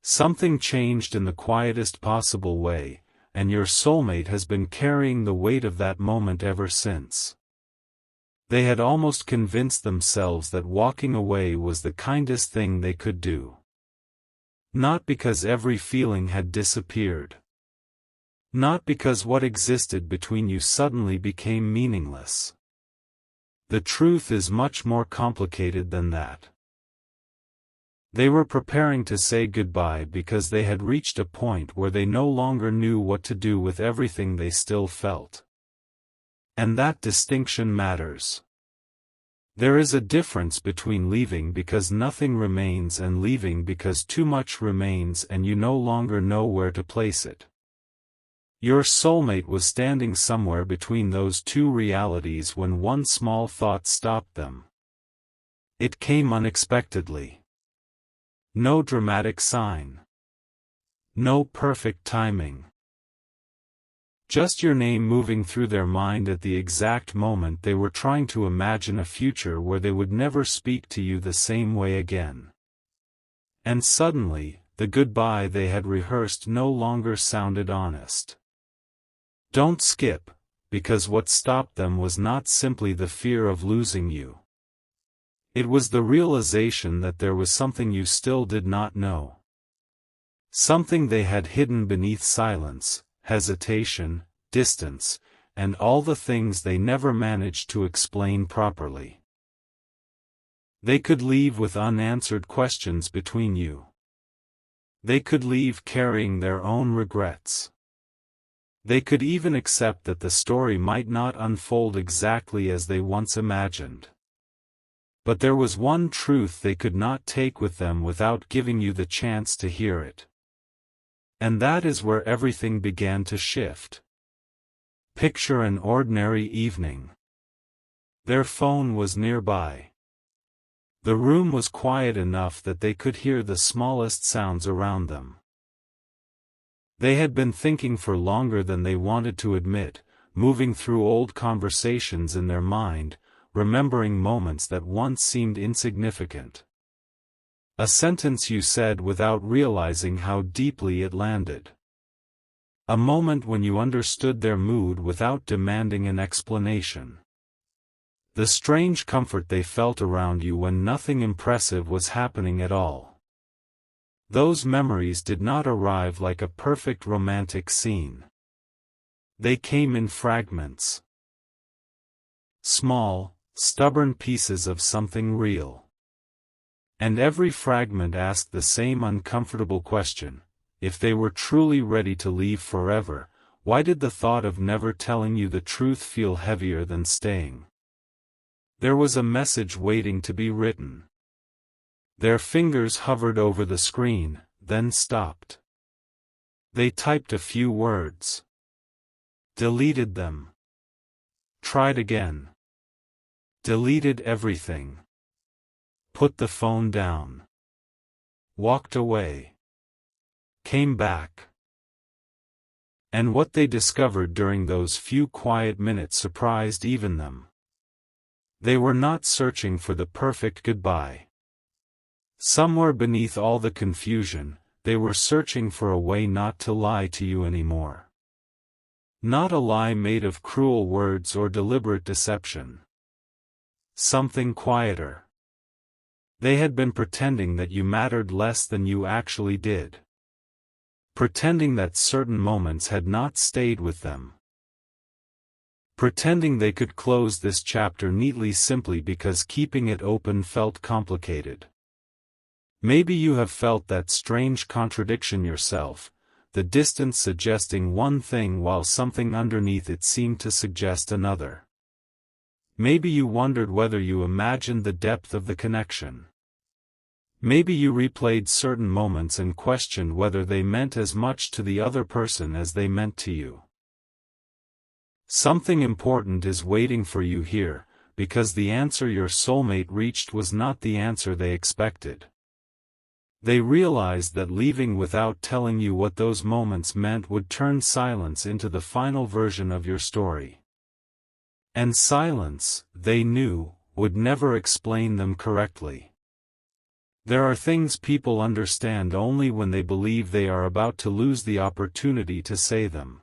Something changed in the quietest possible way, and your soulmate has been carrying the weight of that moment ever since. They had almost convinced themselves that walking away was the kindest thing they could do. Not because every feeling had disappeared. Not because what existed between you suddenly became meaningless. The truth is much more complicated than that. They were preparing to say goodbye because they had reached a point where they no longer knew what to do with everything they still felt. And that distinction matters. There is a difference between leaving because nothing remains and leaving because too much remains and you no longer know where to place it. Your soulmate was standing somewhere between those two realities when one small thought stopped them. It came unexpectedly. No dramatic sign. No perfect timing. Just your name moving through their mind at the exact moment they were trying to imagine a future where they would never speak to you the same way again. And suddenly, the goodbye they had rehearsed no longer sounded honest. Don't skip, because what stopped them was not simply the fear of losing you. It was the realization that there was something you still did not know. Something they had hidden beneath silence, hesitation, distance, and all the things they never managed to explain properly. They could leave with unanswered questions between you. They could leave carrying their own regrets. They could even accept that the story might not unfold exactly as they once imagined. But there was one truth they could not take with them without giving you the chance to hear it. And that is where everything began to shift. Picture an ordinary evening. Their phone was nearby. The room was quiet enough that they could hear the smallest sounds around them. They had been thinking for longer than they wanted to admit, moving through old conversations in their mind, remembering moments that once seemed insignificant. A sentence you said without realizing how deeply it landed. A moment when you understood their mood without demanding an explanation. The strange comfort they felt around you when nothing impressive was happening at all. Those memories did not arrive like a perfect romantic scene. They came in fragments. Small, stubborn pieces of something real. And every fragment asked the same uncomfortable question: if they were truly ready to leave forever, why did the thought of never telling you the truth feel heavier than staying? There was a message waiting to be written. Their fingers hovered over the screen, then stopped. They typed a few words. Deleted them. Tried again. Deleted everything. Put the phone down. Walked away. Came back. And what they discovered during those few quiet minutes surprised even them. They were not searching for the perfect goodbye. Somewhere beneath all the confusion, they were searching for a way not to lie to you anymore. Not a lie made of cruel words or deliberate deception. Something quieter. They had been pretending that you mattered less than you actually did. Pretending that certain moments had not stayed with them. Pretending they could close this chapter neatly simply because keeping it open felt complicated. Maybe you have felt that strange contradiction yourself, the distance suggesting one thing while something underneath it seemed to suggest another. Maybe you wondered whether you imagined the depth of the connection. Maybe you replayed certain moments and questioned whether they meant as much to the other person as they meant to you. Something important is waiting for you here, because the answer your soulmate reached was not the answer they expected. They realized that leaving without telling you what those moments meant would turn silence into the final version of your story. And silence, they knew, would never explain them correctly. There are things people understand only when they believe they are about to lose the opportunity to say them.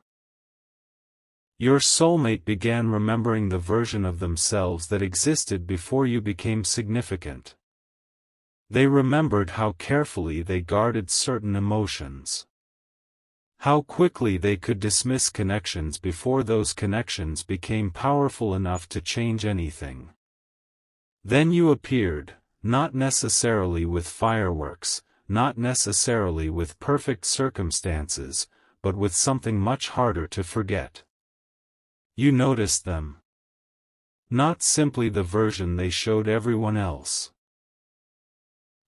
Your soulmate began remembering the version of themselves that existed before you became significant. They remembered how carefully they guarded certain emotions. How quickly they could dismiss connections before those connections became powerful enough to change anything. Then you appeared, not necessarily with fireworks, not necessarily with perfect circumstances, but with something much harder to forget. You noticed them. Not simply the version they showed everyone else.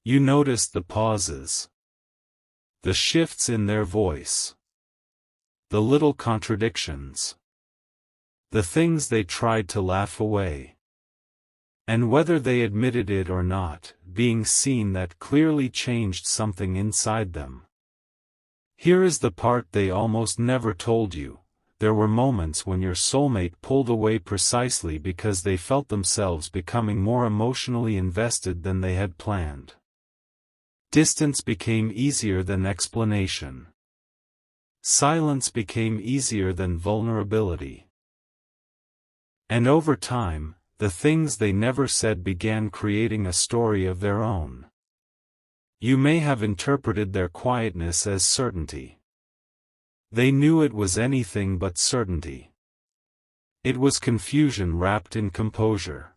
You noticed the pauses. The shifts in their voice. The little contradictions. The things they tried to laugh away. And whether they admitted it or not, being seen that clearly changed something inside them. Here is the part they almost never told you. There were moments when your soulmate pulled away precisely because they felt themselves becoming more emotionally invested than they had planned. Distance became easier than explanation. Silence became easier than vulnerability. And over time, the things they never said began creating a story of their own. You may have interpreted their quietness as certainty. They knew it was anything but certainty. It was confusion wrapped in composure.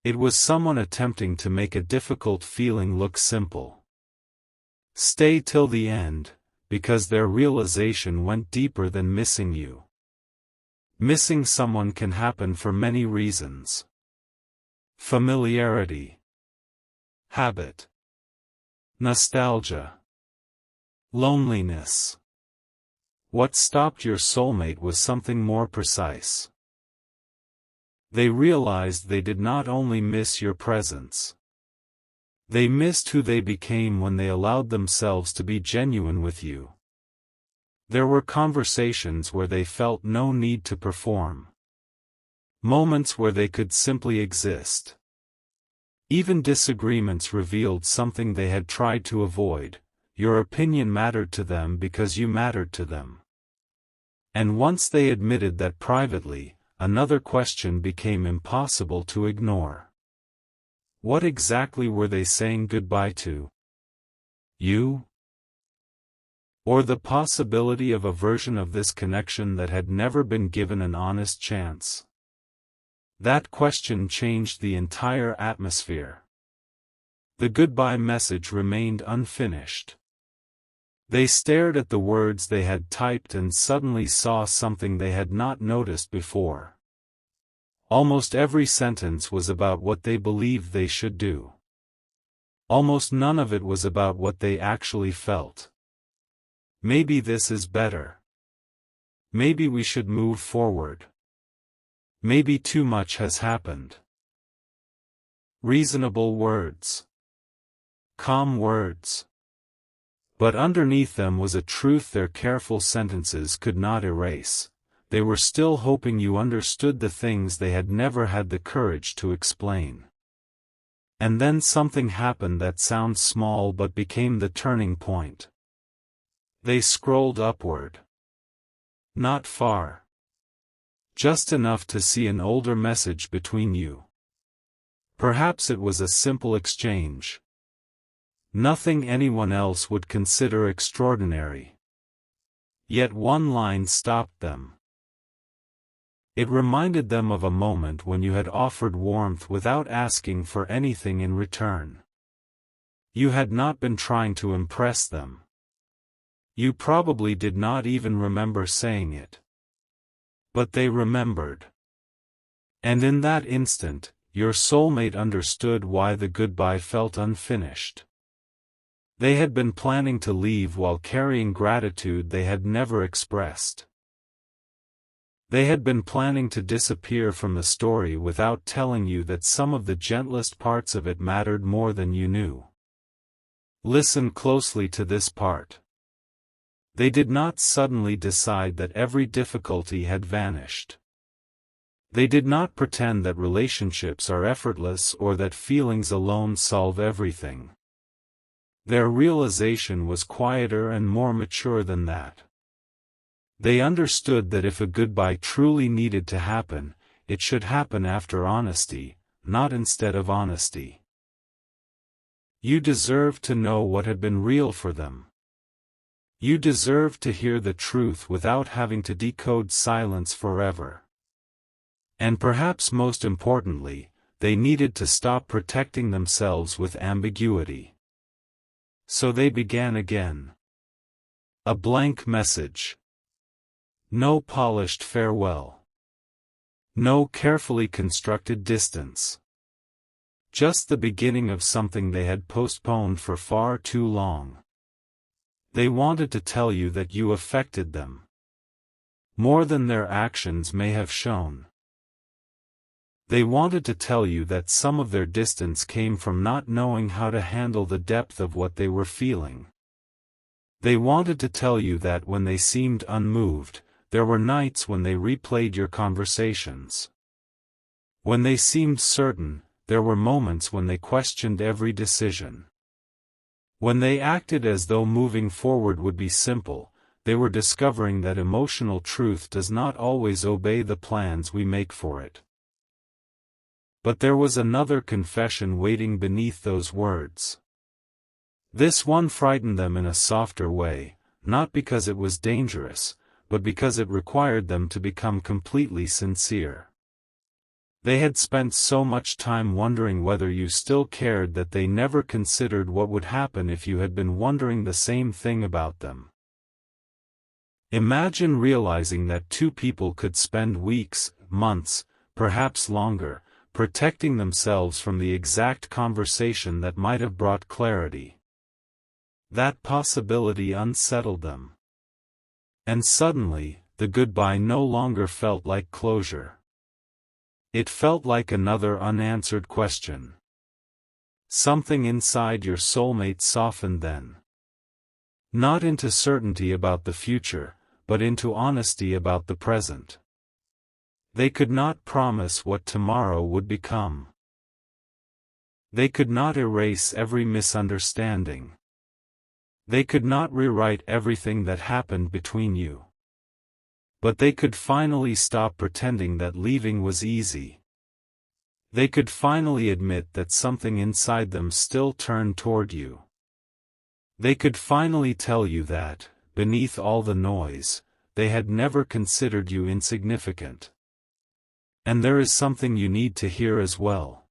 It was someone attempting to make a difficult feeling look simple. Stay till the end, because their realization went deeper than missing you. Missing someone can happen for many reasons. Familiarity. Habit. Nostalgia. Loneliness. What stopped your soulmate was something more precise. They realized they did not only miss your presence. They missed who they became when they allowed themselves to be genuine with you. There were conversations where they felt no need to perform. Moments where they could simply exist. Even disagreements revealed something they had tried to avoid. Your opinion mattered to them because you mattered to them. And once they admitted that privately, another question became impossible to ignore. What exactly were they saying goodbye to? You? Or the possibility of a version of this connection that had never been given an honest chance? That question changed the entire atmosphere. The goodbye message remained unfinished. They stared at the words they had typed and suddenly saw something they had not noticed before. Almost every sentence was about what they believed they should do. Almost none of it was about what they actually felt. Maybe this is better. Maybe we should move forward. Maybe too much has happened. Reasonable words. Calm words. But underneath them was a truth their careful sentences could not erase. They were still hoping you understood the things they had never had the courage to explain. And then something happened that sounds small but became the turning point. They scrolled upward. Not far. Just enough to see an older message between you. Perhaps it was a simple exchange. Nothing anyone else would consider extraordinary. Yet one line stopped them. It reminded them of a moment when you had offered warmth without asking for anything in return. You had not been trying to impress them. You probably did not even remember saying it. But they remembered. And in that instant, your soulmate understood why the goodbye felt unfinished. They had been planning to leave while carrying gratitude they had never expressed. They had been planning to disappear from the story without telling you that some of the gentlest parts of it mattered more than you knew. Listen closely to this part. They did not suddenly decide that every difficulty had vanished. They did not pretend that relationships are effortless or that feelings alone solve everything. Their realization was quieter and more mature than that. They understood that if a goodbye truly needed to happen, it should happen after honesty, not instead of honesty. You deserved to know what had been real for them. You deserved to hear the truth without having to decode silence forever. And perhaps most importantly, they needed to stop protecting themselves with ambiguity. So they began again. A blank message. No polished farewell. No carefully constructed distance. Just the beginning of something they had postponed for far too long. They wanted to tell you that you affected them. More than their actions may have shown. They wanted to tell you that some of their distance came from not knowing how to handle the depth of what they were feeling. They wanted to tell you that when they seemed unmoved, there were nights when they replayed your conversations. When they seemed certain, there were moments when they questioned every decision. When they acted as though moving forward would be simple, they were discovering that emotional truth does not always obey the plans we make for it. But there was another confession waiting beneath those words. This one frightened them in a softer way, not because it was dangerous, but because it required them to become completely sincere. They had spent so much time wondering whether you still cared that they never considered what would happen if you had been wondering the same thing about them. Imagine realizing that two people could spend weeks, months, perhaps longer, protecting themselves from the exact conversation that might have brought clarity. That possibility unsettled them. And suddenly, the goodbye no longer felt like closure. It felt like another unanswered question. Something inside your soulmate softened then. Not into certainty about the future, but into honesty about the present. They could not promise what tomorrow would become. They could not erase every misunderstanding. They could not rewrite everything that happened between you. But they could finally stop pretending that leaving was easy. They could finally admit that something inside them still turned toward you. They could finally tell you that, beneath all the noise, they had never considered you insignificant. And there is something you need to hear as well.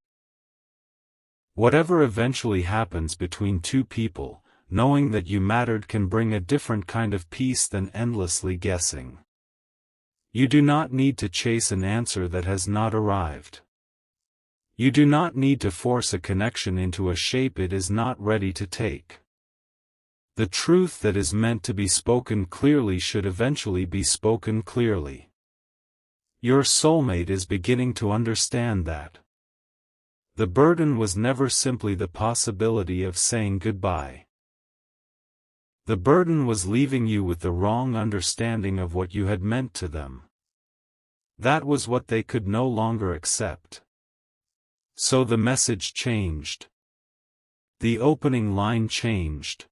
Whatever eventually happens between two people, knowing that you mattered can bring a different kind of peace than endlessly guessing. You do not need to chase an answer that has not arrived. You do not need to force a connection into a shape it is not ready to take. The truth that is meant to be spoken clearly should eventually be spoken clearly. Your soulmate is beginning to understand that. The burden was never simply the possibility of saying goodbye. The burden was leaving you with the wrong understanding of what you had meant to them. That was what they could no longer accept. So the message changed. The opening line changed.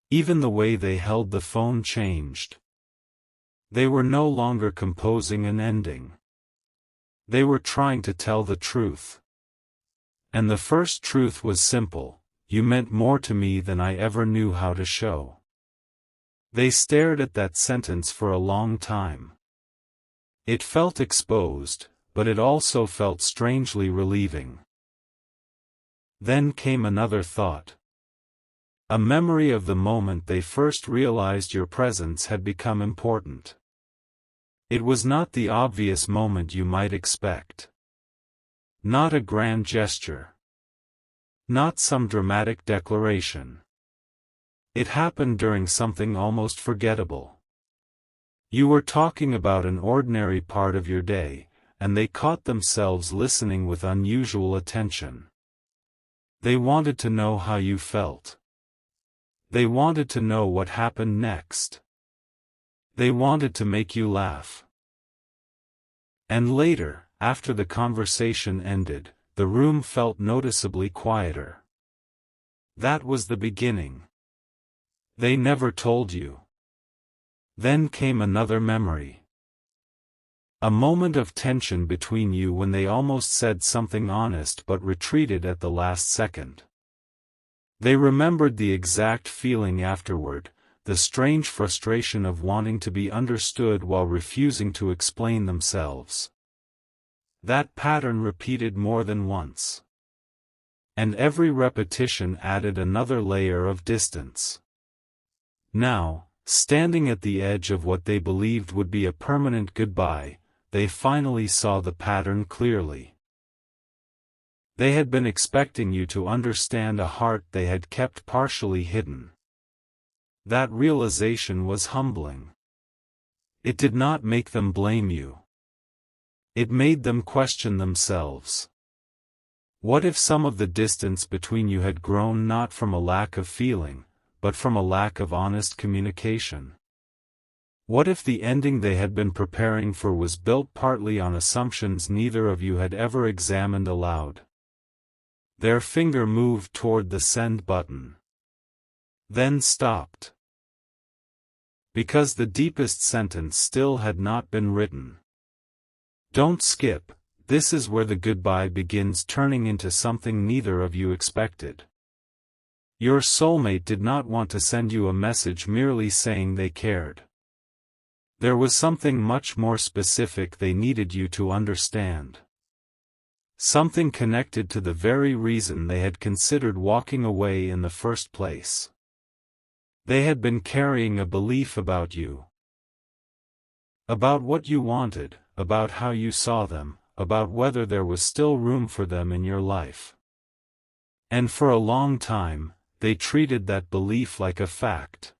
Even the way they held the phone changed. They were no longer composing an ending. They were trying to tell the truth. And the first truth was simple: you meant more to me than I ever knew how to show. They stared at that sentence for a long time. It felt exposed, but it also felt strangely relieving. Then came another thought. A memory of the moment they first realized your presence had become important. It was not the obvious moment you might expect. Not a grand gesture. Not some dramatic declaration. It happened during something almost forgettable. You were talking about an ordinary part of your day, and they caught themselves listening with unusual attention. They wanted to know how you felt. They wanted to know what happened next. They wanted to make you laugh. And later, after the conversation ended, the room felt noticeably quieter. That was the beginning. They never told you. Then came another memory. A moment of tension between you when they almost said something honest but retreated at the last second. They remembered the exact feeling afterward, the strange frustration of wanting to be understood while refusing to explain themselves. That pattern repeated more than once. And every repetition added another layer of distance. Now, standing at the edge of what they believed would be a permanent goodbye, they finally saw the pattern clearly. They had been expecting you to understand a heart they had kept partially hidden. That realization was humbling. It did not make them blame you. It made them question themselves. What if some of the distance between you had grown not from a lack of feeling, but from a lack of honest communication? What if the ending they had been preparing for was built partly on assumptions neither of you had ever examined aloud? Their finger moved toward the send button. Then stopped. Because the deepest sentence still had not been written. Don't skip, this is where the goodbye begins turning into something neither of you expected. Your soulmate did not want to send you a message merely saying they cared. There was something much more specific they needed you to understand. Something connected to the very reason they had considered walking away in the first place. They had been carrying a belief about you. About what you wanted, about how you saw them, about whether there was still room for them in your life. And for a long time, they treated that belief like a fact.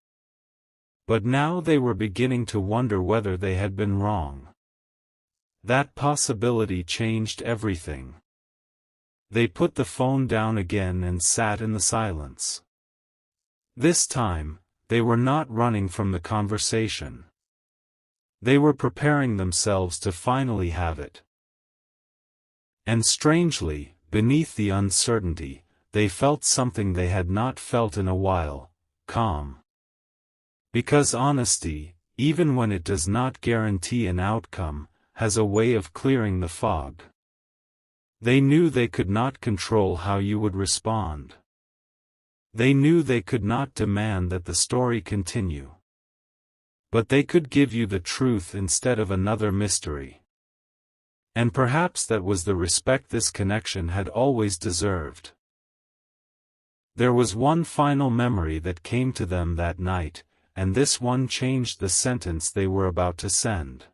But now they were beginning to wonder whether they had been wrong. That possibility changed everything. They put the phone down again and sat in the silence. This time, they were not running from the conversation. They were preparing themselves to finally have it. And strangely, beneath the uncertainty, they felt something they had not felt in a while: calm. Because honesty, even when it does not guarantee an outcome, has a way of clearing the fog. They knew they could not control how you would respond. They knew they could not demand that the story continue. But they could give you the truth instead of another mystery. And perhaps that was the respect this connection had always deserved. There was one final memory that came to them that night, and this one changed the sentence they were about to send.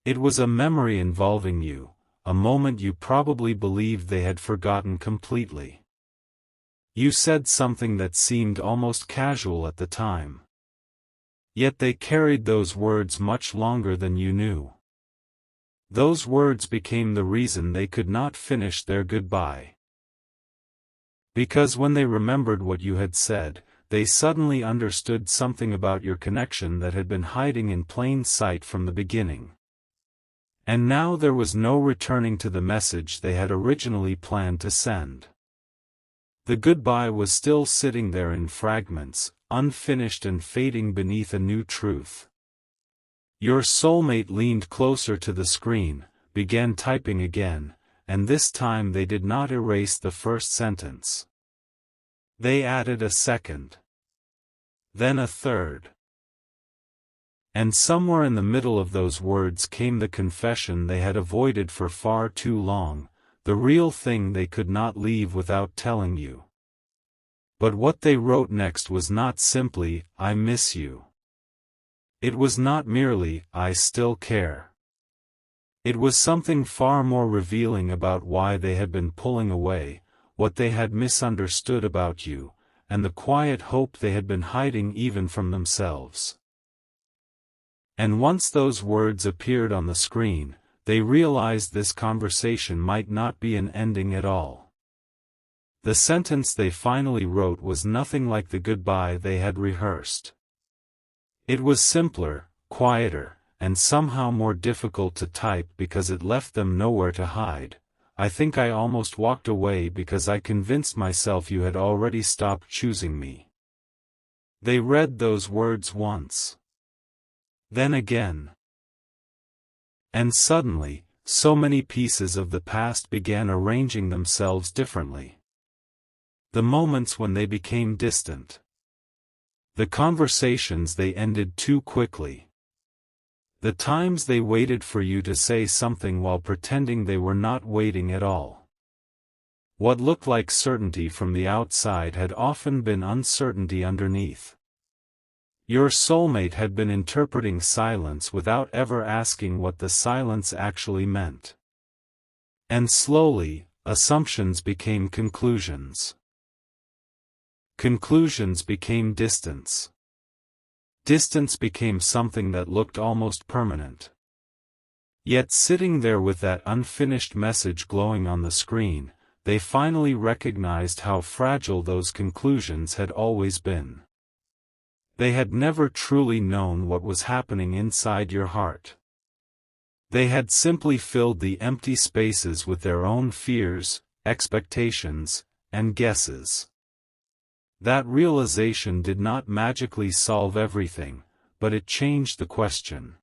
It was a memory involving you, a moment you probably believed they had forgotten completely. You said something that seemed almost casual at the time. Yet they carried those words much longer than you knew. Those words became the reason they could not finish their goodbye. Because when they remembered what you had said, they suddenly understood something about your connection that had been hiding in plain sight from the beginning. And now there was no returning to the message they had originally planned to send. The goodbye was still sitting there in fragments, unfinished and fading beneath a new truth. Your soulmate leaned closer to the screen, began typing again, and this time they did not erase the first sentence. They added a second. Then a third. And somewhere in the middle of those words came the confession they had avoided for far too long, the real thing they could not leave without telling you. But what they wrote next was not simply, "I miss you." It was not merely, "I still care." It was something far more revealing about why they had been pulling away, what they had misunderstood about you, and the quiet hope they had been hiding even from themselves. And once those words appeared on the screen, they realized this conversation might not be an ending at all. The sentence they finally wrote was nothing like the goodbye they had rehearsed. It was simpler, quieter, and somehow more difficult to type because it left them nowhere to hide. I think I almost walked away because I convinced myself you had already stopped choosing me." They read those words once. Then again. And suddenly, so many pieces of the past began arranging themselves differently. The moments when they became distant. The conversations they ended too quickly. The times they waited for you to say something while pretending they were not waiting at all. What looked like certainty from the outside had often been uncertainty underneath. Your soulmate had been interpreting silence without ever asking what the silence actually meant. And slowly, assumptions became conclusions. Conclusions became distance. Distance became something that looked almost permanent. Yet sitting there with that unfinished message glowing on the screen, they finally recognized how fragile those conclusions had always been. They had never truly known what was happening inside your heart. They had simply filled the empty spaces with their own fears, expectations, and guesses. That realization did not magically solve everything, but it changed the question.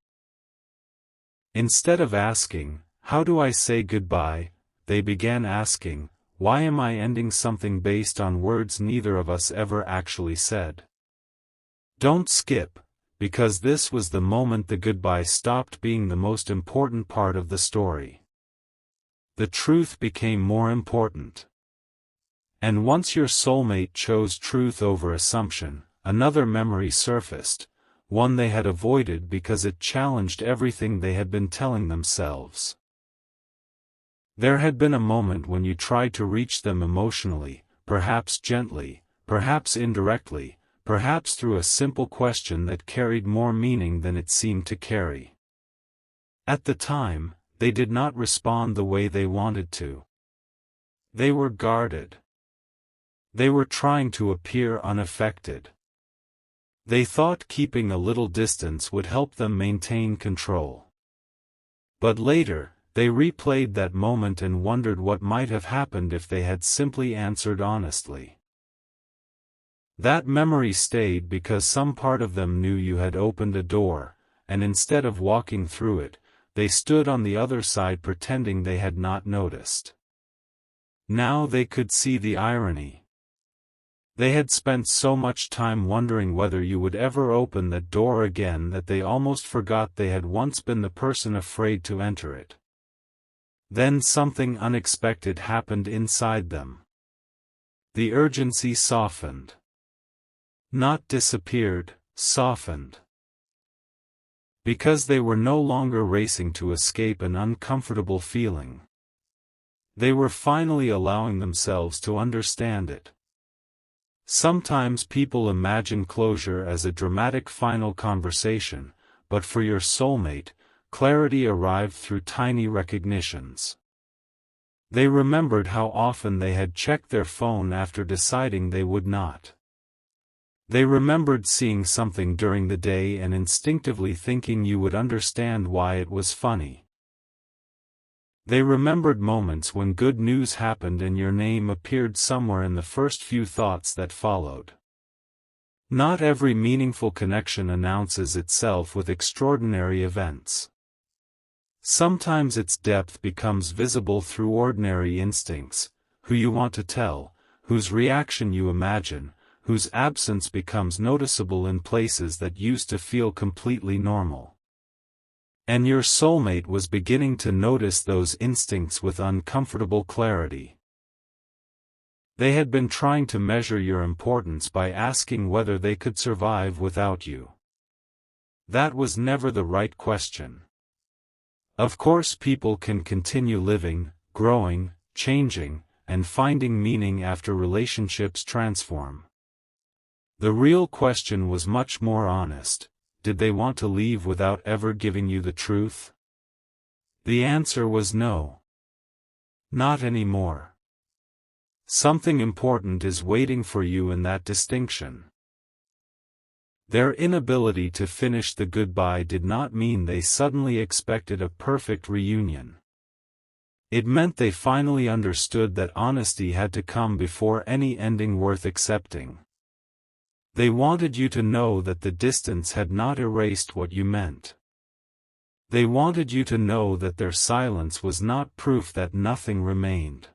Instead of asking, "How do I say goodbye?" they began asking, "Why am I ending something based on words neither of us ever actually said?" Don't skip, because this was the moment the goodbye stopped being the most important part of the story. The truth became more important. And once your soulmate chose truth over assumption, another memory surfaced, one they had avoided because it challenged everything they had been telling themselves. There had been a moment when you tried to reach them emotionally, perhaps gently, perhaps indirectly, perhaps through a simple question that carried more meaning than it seemed to carry. At the time, they did not respond the way they wanted to. They were guarded. They were trying to appear unaffected. They thought keeping a little distance would help them maintain control. But later, they replayed that moment and wondered what might have happened if they had simply answered honestly. That memory stayed because some part of them knew you had opened a door, and instead of walking through it, they stood on the other side pretending they had not noticed. Now they could see the irony. They had spent so much time wondering whether you would ever open that door again that they almost forgot they had once been the person afraid to enter it. Then something unexpected happened inside them. The urgency softened. Not disappeared, softened. Because they were no longer racing to escape an uncomfortable feeling. They were finally allowing themselves to understand it. Sometimes people imagine closure as a dramatic final conversation, but for your soulmate, clarity arrived through tiny recognitions. They remembered how often they had checked their phone after deciding they would not. They remembered seeing something during the day and instinctively thinking you would understand why it was funny. They remembered moments when good news happened and your name appeared somewhere in the first few thoughts that followed. Not every meaningful connection announces itself with extraordinary events. Sometimes its depth becomes visible through ordinary instincts, who you want to tell, whose reaction you imagine, whose absence becomes noticeable in places that used to feel completely normal. And your soulmate was beginning to notice those instincts with uncomfortable clarity. They had been trying to measure your importance by asking whether they could survive without you. That was never the right question. Of course, people can continue living, growing, changing, and finding meaning after relationships transform. The real question was much more honest. Did they want to leave without ever giving you the truth? The answer was no. Not anymore. Something important is waiting for you in that distinction. Their inability to finish the goodbye did not mean they suddenly expected a perfect reunion. It meant they finally understood that honesty had to come before any ending worth accepting. They wanted you to know that the distance had not erased what you meant. They wanted you to know that their silence was not proof that nothing remained.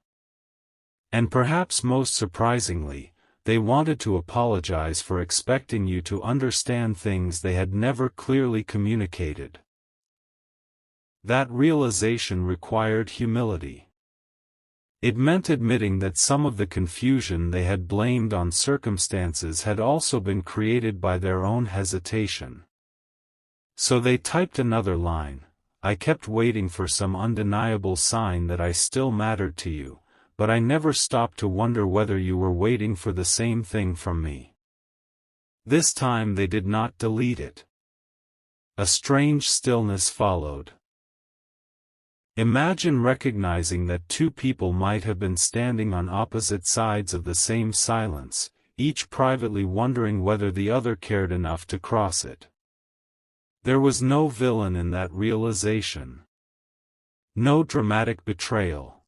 And perhaps most surprisingly, they wanted to apologize for expecting you to understand things they had never clearly communicated. That realization required humility. It meant admitting that some of the confusion they had blamed on circumstances had also been created by their own hesitation. So they typed another line: "I kept waiting for some undeniable sign that I still mattered to you, but I never stopped to wonder whether you were waiting for the same thing from me." This time they did not delete it. A strange stillness followed. Imagine recognizing that two people might have been standing on opposite sides of the same silence, each privately wondering whether the other cared enough to cross it. There was no villain in that realization. No dramatic betrayal.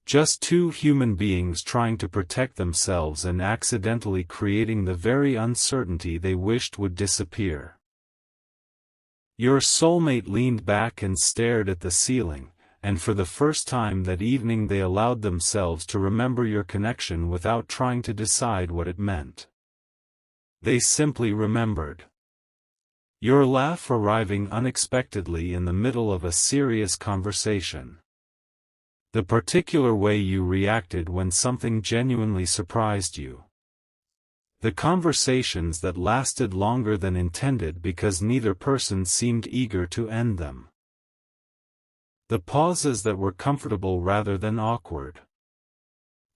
Just two human beings trying to protect themselves and accidentally creating the very uncertainty they wished would disappear. Your soulmate leaned back and stared at the ceiling, and for the first time that evening they allowed themselves to remember your connection without trying to decide what it meant. They simply remembered. Your laugh arriving unexpectedly in the middle of a serious conversation. The particular way you reacted when something genuinely surprised you. The conversations that lasted longer than intended because neither person seemed eager to end them. The pauses that were comfortable rather than awkward.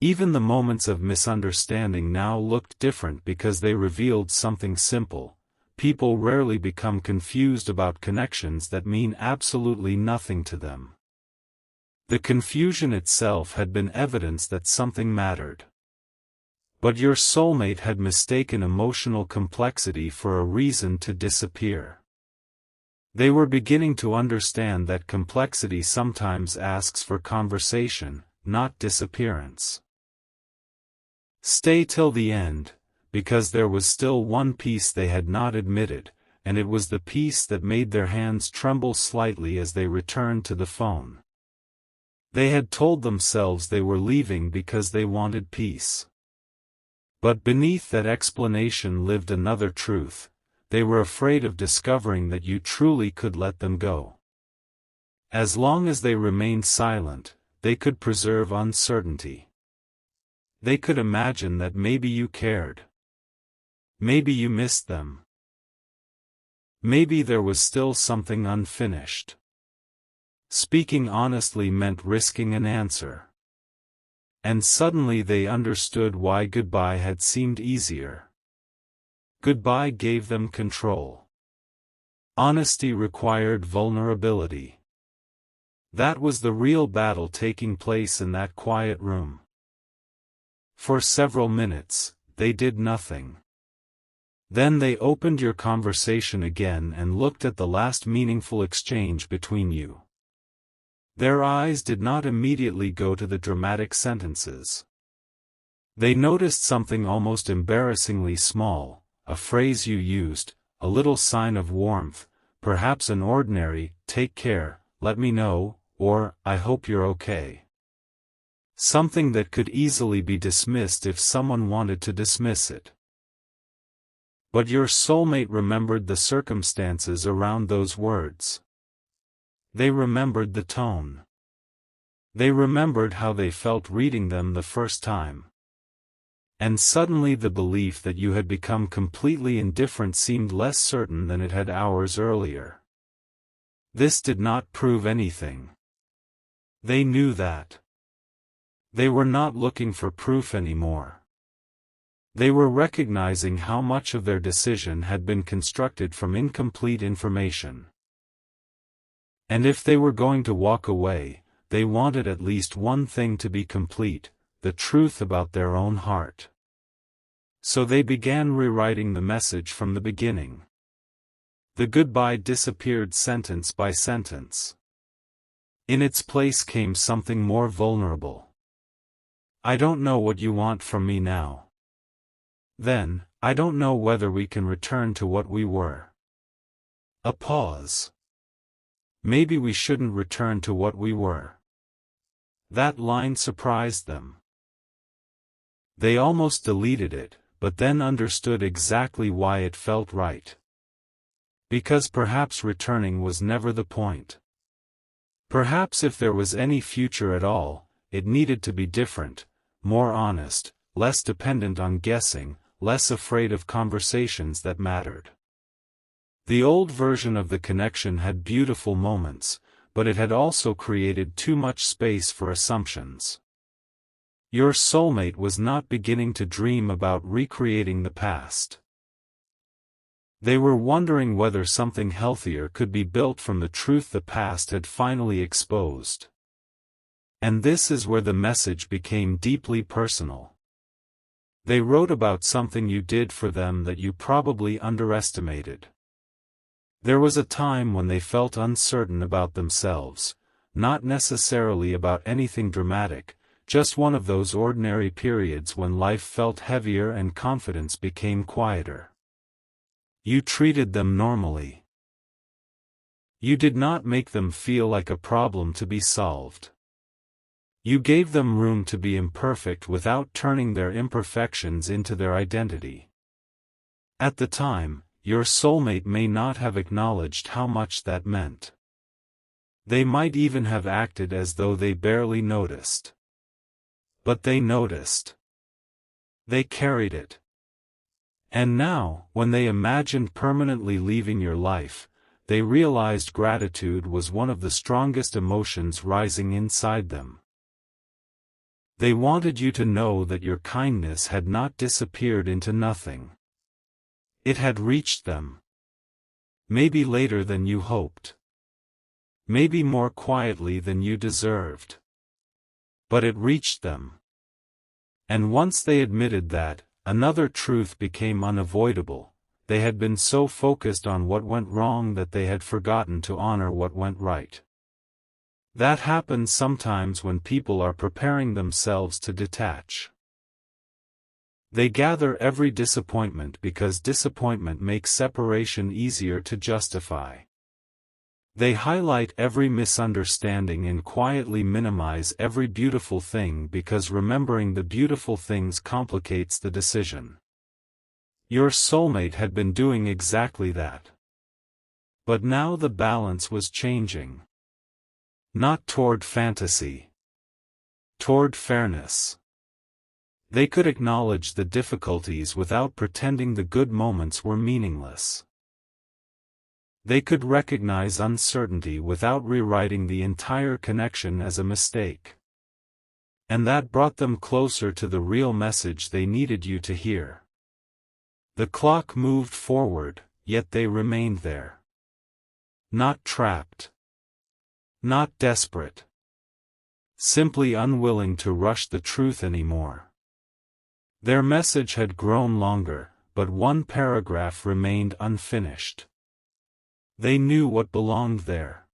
Even the moments of misunderstanding now looked different because they revealed something simple. People rarely become confused about connections that mean absolutely nothing to them. The confusion itself had been evidence that something mattered. But your soulmate had mistaken emotional complexity for a reason to disappear. They were beginning to understand that complexity sometimes asks for conversation, not disappearance. Stay till the end, because there was still one piece they had not admitted, and it was the piece that made their hands tremble slightly as they returned to the phone. They had told themselves they were leaving because they wanted peace. But beneath that explanation lived another truth: they were afraid of discovering that you truly could let them go. As long as they remained silent, they could preserve uncertainty. They could imagine that maybe you cared. Maybe you missed them. Maybe there was still something unfinished. Speaking honestly meant risking an answer. And suddenly they understood why goodbye had seemed easier. Goodbye gave them control. Honesty required vulnerability. That was the real battle taking place in that quiet room. For several minutes, they did nothing. Then they opened your conversation again and looked at the last meaningful exchange between you. Their eyes did not immediately go to the dramatic sentences. They noticed something almost embarrassingly small, a phrase you used, a little sign of warmth, perhaps an ordinary, "Take care, let me know," or "I hope you're okay." Something that could easily be dismissed if someone wanted to dismiss it. But your soulmate remembered the circumstances around those words. They remembered the tone. They remembered how they felt reading them the first time. And suddenly the belief that you had become completely indifferent seemed less certain than it had hours earlier. This did not prove anything. They knew that. They were not looking for proof anymore. They were recognizing how much of their decision had been constructed from incomplete information. And if they were going to walk away, they wanted at least one thing to be complete: the truth about their own heart. So they began rewriting the message from the beginning. The goodbye disappeared sentence by sentence. In its place came something more vulnerable. I don't know what you want from me now. Then, I don't know whether we can return to what we were. A pause. Maybe we shouldn't return to what we were. That line surprised them. They almost deleted it, but then understood exactly why it felt right. Because perhaps returning was never the point. Perhaps if there was any future at all, it needed to be different, more honest, less dependent on guessing, less afraid of conversations that mattered. The old version of the connection had beautiful moments, but it had also created too much space for assumptions. Your soulmate was not beginning to dream about recreating the past. They were wondering whether something healthier could be built from the truth the past had finally exposed. And this is where the message became deeply personal. They wrote about something you did for them that you probably underestimated. There was a time when they felt uncertain about themselves, not necessarily about anything dramatic, just one of those ordinary periods when life felt heavier and confidence became quieter. You treated them normally. You did not make them feel like a problem to be solved. You gave them room to be imperfect without turning their imperfections into their identity. At the time, your soulmate may not have acknowledged how much that meant. They might even have acted as though they barely noticed. But they noticed. They carried it. And now, when they imagined permanently leaving your life, they realized gratitude was one of the strongest emotions rising inside them. They wanted you to know that your kindness had not disappeared into nothing. It had reached them. Maybe later than you hoped. Maybe more quietly than you deserved. But it reached them. And once they admitted that, another truth became unavoidable. They had been so focused on what went wrong that they had forgotten to honor what went right. That happens sometimes when people are preparing themselves to detach. They gather every disappointment because disappointment makes separation easier to justify. They highlight every misunderstanding and quietly minimize every beautiful thing because remembering the beautiful things complicates the decision. Your soulmate had been doing exactly that. But now the balance was changing. Not toward fantasy. Toward fairness. They could acknowledge the difficulties without pretending the good moments were meaningless. They could recognize uncertainty without rewriting the entire connection as a mistake. And that brought them closer to the real message they needed you to hear. The clock moved forward, yet they remained there. Not trapped. Not desperate. Simply unwilling to rush the truth anymore. Their message had grown longer, but one paragraph remained unfinished. They knew what belonged there.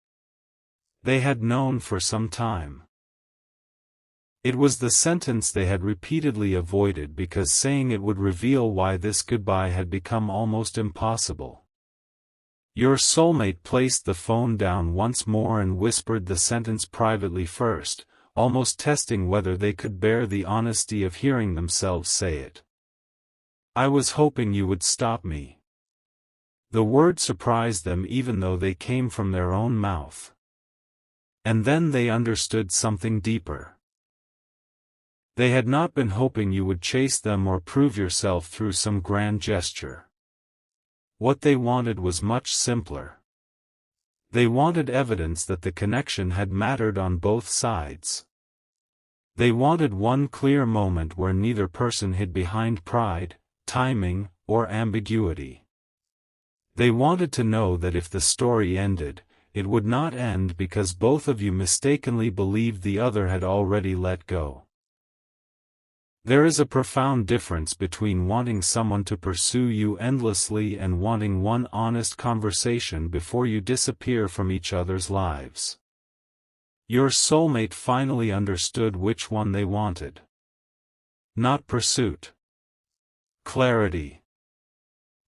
They had known for some time. It was the sentence they had repeatedly avoided because saying it would reveal why this goodbye had become almost impossible. Your soulmate placed the phone down once more and whispered the sentence privately first, almost testing whether they could bear the honesty of hearing themselves say it. I was hoping you would stop me. The word surprised them even though they came from their own mouth. And then they understood something deeper. They had not been hoping you would chase them or prove yourself through some grand gesture. What they wanted was much simpler. They wanted evidence that the connection had mattered on both sides. They wanted one clear moment where neither person hid behind pride, timing, or ambiguity. They wanted to know that if the story ended, it would not end because both of you mistakenly believed the other had already let go. There is a profound difference between wanting someone to pursue you endlessly and wanting one honest conversation before you disappear from each other's lives. Your soulmate finally understood which one they wanted. Not pursuit. Clarity.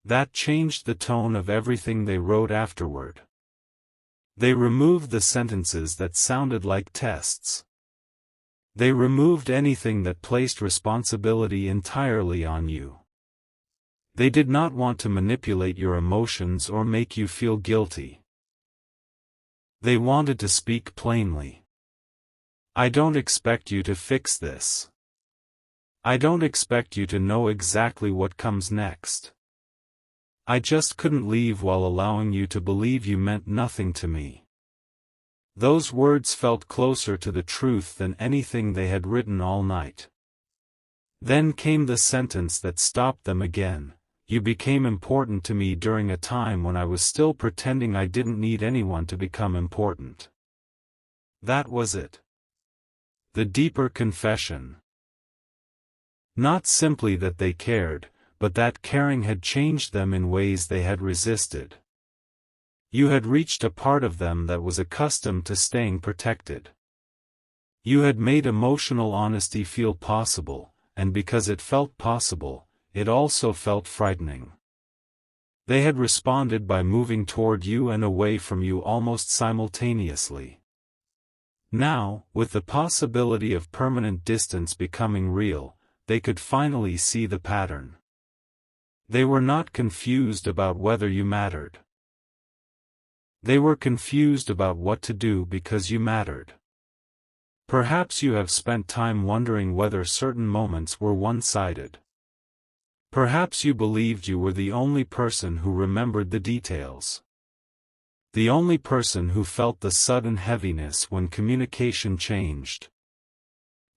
That changed the tone of everything they wrote afterward. They removed the sentences that sounded like tests. They removed anything that placed responsibility entirely on you. They did not want to manipulate your emotions or make you feel guilty. They wanted to speak plainly. I don't expect you to fix this. I don't expect you to know exactly what comes next. I just couldn't leave while allowing you to believe you meant nothing to me. Those words felt closer to the truth than anything they had written all night. Then came the sentence that stopped them again. You became important to me during a time when I was still pretending I didn't need anyone to become important. That was it. The deeper confession. Not simply that they cared, but that caring had changed them in ways they had resisted. You had reached a part of them that was accustomed to staying protected. You had made emotional honesty feel possible, and because it felt possible, it also felt frightening. They had responded by moving toward you and away from you almost simultaneously. Now, with the possibility of permanent distance becoming real, they could finally see the pattern. They were not confused about whether you mattered. They were confused about what to do because you mattered. Perhaps you have spent time wondering whether certain moments were one-sided. Perhaps you believed you were the only person who remembered the details. The only person who felt the sudden heaviness when communication changed.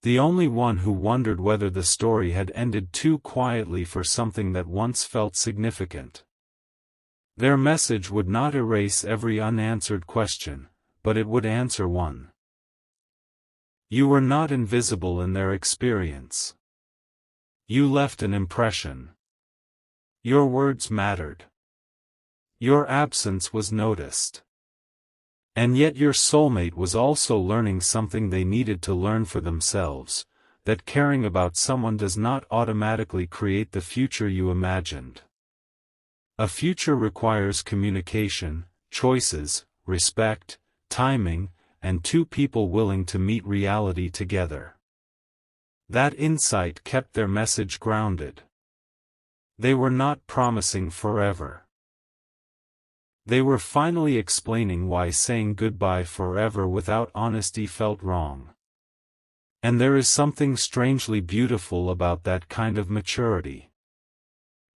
The only one who wondered whether the story had ended too quietly for something that once felt significant. Their message would not erase every unanswered question, but it would answer one. You were not invisible in their experience. You left an impression. Your words mattered. Your absence was noticed. And yet your soulmate was also learning something they needed to learn for themselves, that caring about someone does not automatically create the future you imagined. A future requires communication, choices, respect, timing, and two people willing to meet reality together. That insight kept their message grounded. They were not promising forever. They were finally explaining why saying goodbye forever without honesty felt wrong. And there is something strangely beautiful about that kind of maturity.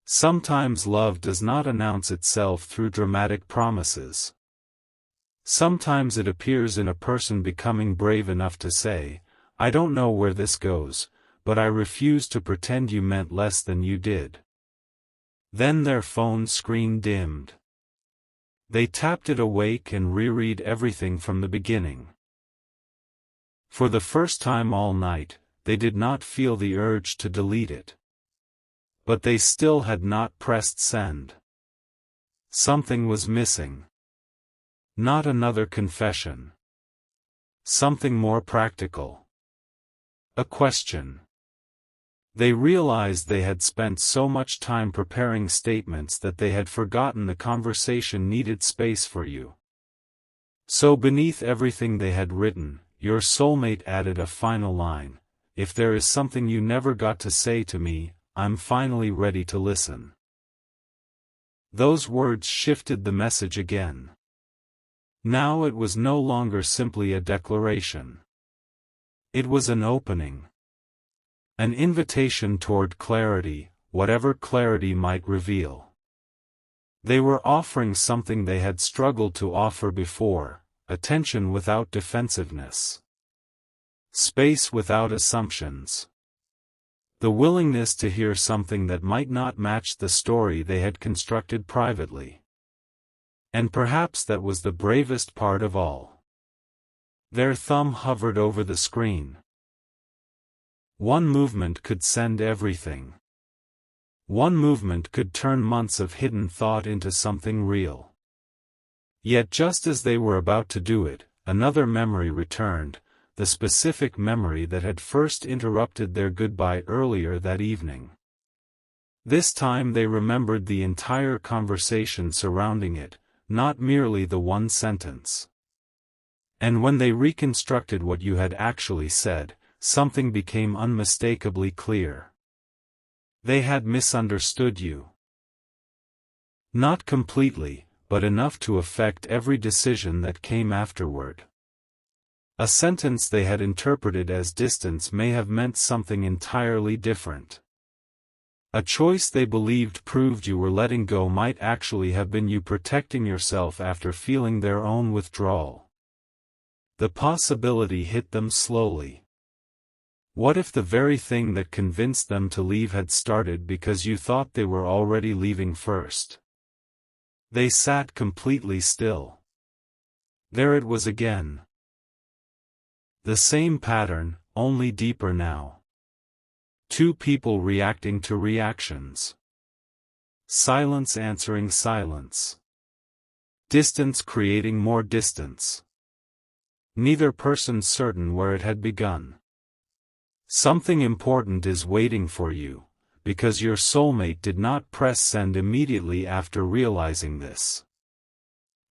Sometimes love does not announce itself through dramatic promises. Sometimes it appears in a person becoming brave enough to say, I don't know where this goes, but I refuse to pretend you meant less than you did. Then their phone screen dimmed. They tapped it awake and reread everything from the beginning. For the first time all night, they did not feel the urge to delete it. But they still had not pressed send. Something was missing. Not another confession. Something more practical. A question. They realized they had spent so much time preparing statements that they had forgotten the conversation needed space for you. So beneath everything they had written, your soulmate added a final line. If there is something you never got to say to me, I'm finally ready to listen. Those words shifted the message again. Now it was no longer simply a declaration. It was an opening. An invitation toward clarity, whatever clarity might reveal. They were offering something they had struggled to offer before, attention without defensiveness. Space without assumptions. The willingness to hear something that might not match the story they had constructed privately. And perhaps that was the bravest part of all. Their thumb hovered over the screen. One movement could send everything. One movement could turn months of hidden thought into something real. Yet just as they were about to do it, another memory returned, the specific memory that had first interrupted their goodbye earlier that evening. This time they remembered the entire conversation surrounding it, not merely the one sentence. And when they reconstructed what you had actually said, something became unmistakably clear. They had misunderstood you. Not completely, but enough to affect every decision that came afterward. A sentence they had interpreted as distance may have meant something entirely different. A choice they believed proved you were letting go might actually have been you protecting yourself after feeling their own withdrawal. The possibility hit them slowly. What if the very thing that convinced them to leave had started because you thought they were already leaving first? They sat completely still. There it was again. The same pattern, only deeper now. Two people reacting to reactions. Silence answering silence. Distance creating more distance. Neither person certain where it had begun. Something important is waiting for you, because your soulmate did not press send immediately after realizing this.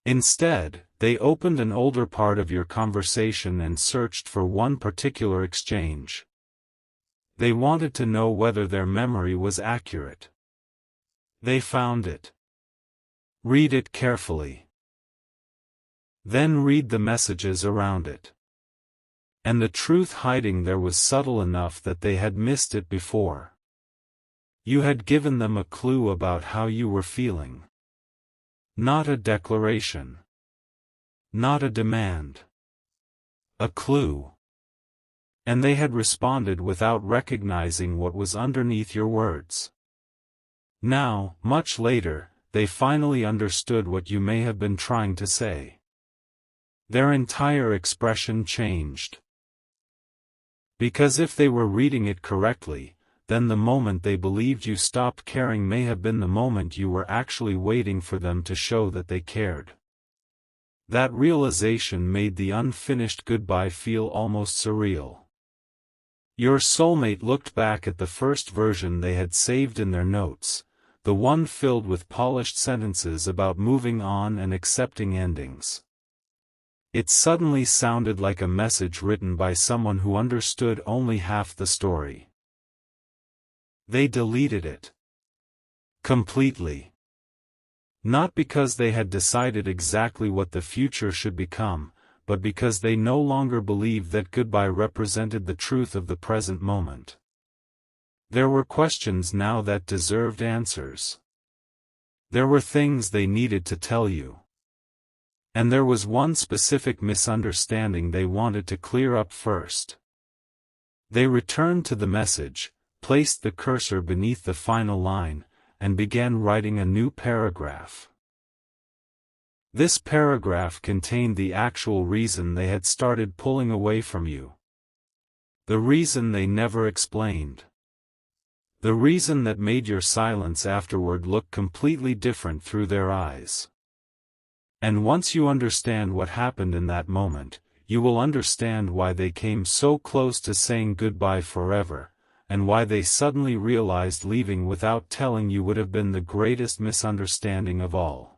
Instead, they opened an older part of your conversation and searched for one particular exchange. They wanted to know whether their memory was accurate. They found it. Read it carefully. Then read the messages around it. And the truth hiding there was subtle enough that they had missed it before. You had given them a clue about how you were feeling. Not a declaration. Not a demand. A clue. And they had responded without recognizing what was underneath your words. Now, much later, they finally understood what you may have been trying to say. Their entire expression changed. Because if they were reading it correctly, then the moment they believed you stopped caring may have been the moment you were actually waiting for them to show that they cared. That realization made the unfinished goodbye feel almost surreal. Your soulmate looked back at the first version they had saved in their notes, the one filled with polished sentences about moving on and accepting endings. It suddenly sounded like a message written by someone who understood only half the story. They deleted it. Completely. Not because they had decided exactly what the future should become, but because they no longer believed that goodbye represented the truth of the present moment. There were questions now that deserved answers. There were things they needed to tell you. And there was one specific misunderstanding they wanted to clear up first. They returned to the message, placed the cursor beneath the final line, and began writing a new paragraph. This paragraph contained the actual reason they had started pulling away from you. The reason they never explained. The reason that made your silence afterward look completely different through their eyes. And once you understand what happened in that moment, you will understand why they came so close to saying goodbye forever, and why they suddenly realized leaving without telling you would have been the greatest misunderstanding of all.